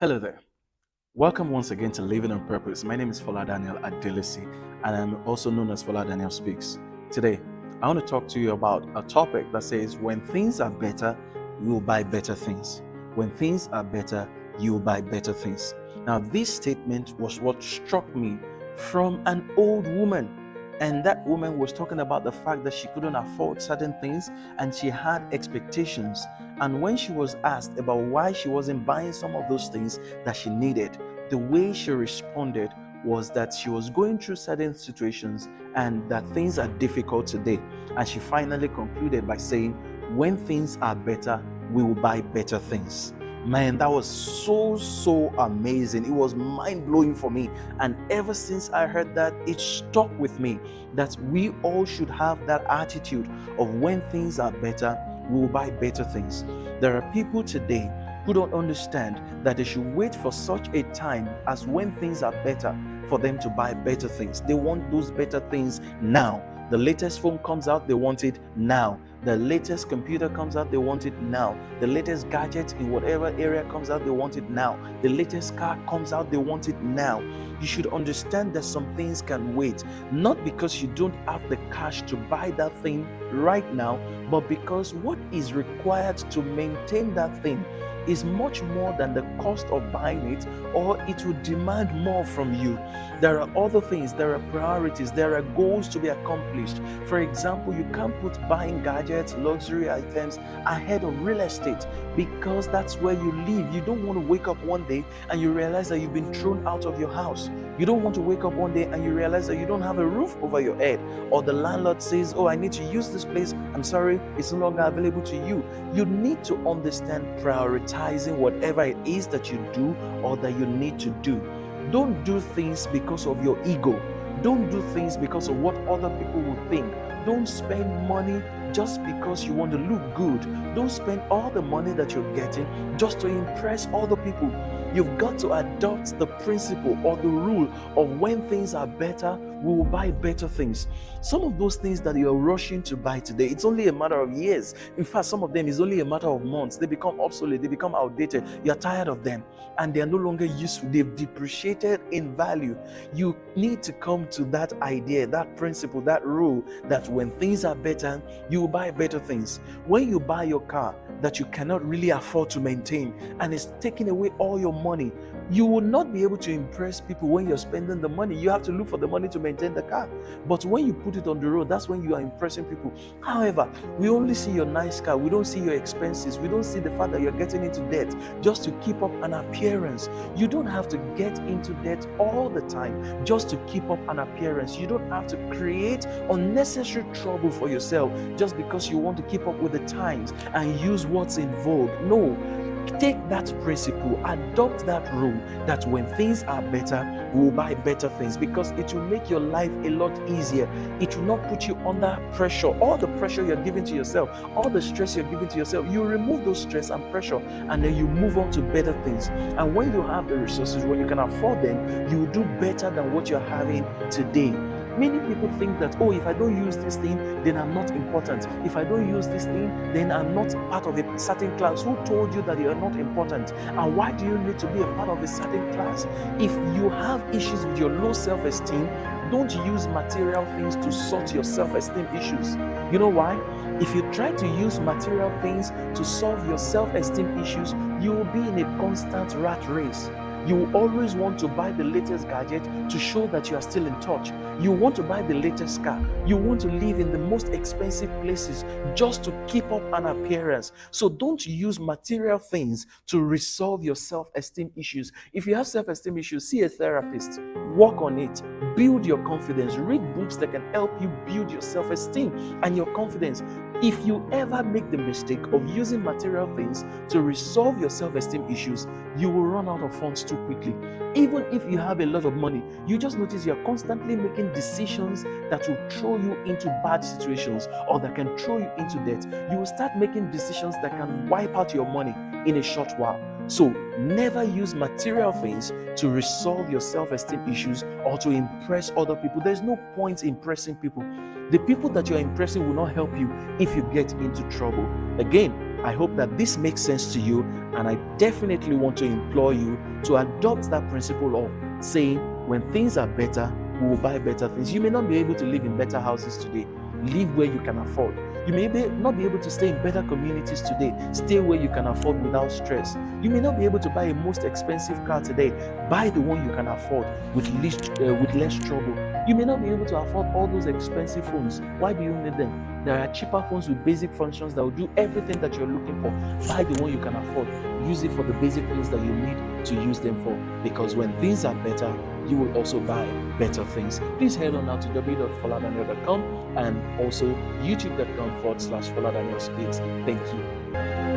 Hello there. Welcome once again to Living on Purpose. My name is Fola Daniel Adelesi, and I'm also known as Fola Daniel Speaks. Today, I want to talk to you about a topic that says, when things are better, you will buy better things. When things are better, you will buy better things. Now, this statement was what struck me from an old woman. And that woman was talking about the fact that she couldn't afford certain things and she had expectations. And when she was asked about why she wasn't buying some of those things that she needed, the way she responded was that she was going through certain situations and that things are difficult today. And she finally concluded by saying, when things are better, we will buy better things. Man, that was so amazing. It was mind blowing for me. And ever since I heard that, it stuck with me that we all should have that attitude of when things are better, we will buy better things. There are people today who don't understand that they should wait for such a time as when things are better for them to buy better things. They want those better things now. The latest phone comes out, they want it now. The latest computer comes out, they want it now. The latest gadget in whatever area comes out, they want it now. The latest car comes out, they want it now. You should understand that some things can wait, not because you don't have the cash to buy that thing right now, but because what is required to maintain that thing is much more than the cost of buying it, or it will demand more from you. There are other things, there are priorities, there are goals to be accomplished. For example, you can't put buying gadgets, luxury items ahead of real estate because that's where you live. You don't want to wake up one day and you realize that you've been thrown out of your house. You don't want to wake up one day and you realize that you don't have a roof over your head, or the landlord says, oh, I need to use this place, I'm sorry, it's no longer available to you. You need to understand prioritizing whatever it is that you do or that you need to do. Don't do things because of your ego. Don't do things because of what other people will think. Don't spend money just because you want to look good. Don't spend all the money that you're getting just to impress other people. You've got to adopt the principle or the rule of when things are better, we will buy better things. Some of those things that you're rushing to buy today, it's only a matter of years. In fact, some of them is only a matter of months. They become obsolete, they become outdated. You're tired of them and they're no longer useful. They've depreciated in value. You need to come to that idea, that principle, that rule that when things are better, you will buy better things. When you buy your car that you cannot really afford to maintain and it's taking away all your money, you will not be able to impress people when you're spending the money. You have to look for the money to maintain the car. But when you put it on the road, that's when you are impressing people. However, we only see your nice car. We don't see your expenses. We don't see the fact that you're getting into debt just to keep up an appearance. You don't have to get into debt all the time just to keep up an appearance. You don't have to create unnecessary trouble for yourself just because you want to keep up with the times and use what's in vogue. No. Take that principle, adopt that rule that when things are better, we will buy better things, because it will make your life a lot easier. It will not put you under pressure. All the pressure you're giving to yourself, all the stress you're giving to yourself, you remove those stress and pressure and then you move on to better things. And when you have the resources, when you can afford them, you will do better than what you're having today. Many people think that, oh, if I don't use this thing, then I'm not important. If I don't use this thing, then I'm not part of a certain class. Who told you that you're not important? And why do you need to be a part of a certain class? If you have issues with your low self-esteem, don't use material things to sort your self-esteem issues. You know why? If you try to use material things to solve your self-esteem issues, you will be in a constant rat race. You will always want to buy the latest gadget to show that you are still in touch. You want to buy the latest car. You want to live in the most expensive places just to keep up an appearance. So don't use material things to resolve your self-esteem issues. If you have self-esteem issues, see a therapist. Work on it. Build your confidence. Read books that can help you build your self-esteem and your confidence. If you ever make the mistake of using material things to resolve your self-esteem issues, you will run out of funds too quickly. Even if you have a lot of money, you just notice you're constantly making decisions that will throw you into bad situations or that can throw you into debt. You will start making decisions that can wipe out your money in a short while. So never use material things to resolve your self-esteem issues or to impress other people. There's no point impressing people. The people that you're impressing will not help you if you get into trouble. Again, I hope that this makes sense to you, and I definitely want to implore you to adopt that principle of saying, when things are better, we will buy better things. You may not be able to live in better houses today. Live where you can afford. You may not be able to stay in better communities today. Stay where you can afford without stress. You may not be able to buy a most expensive car today. Buy the one you can afford with less trouble. You may not be able to afford all those expensive phones. Why do you need them? There are cheaper phones with basic functions that will do everything that you're looking for. Buy the one you can afford. Use it for the basic things that you need to use them for. Because when things are better, you will also buy better things. Please head on now to www.foladaniel.com and also youtube.com/Fola Daniel Speaks. Thank you.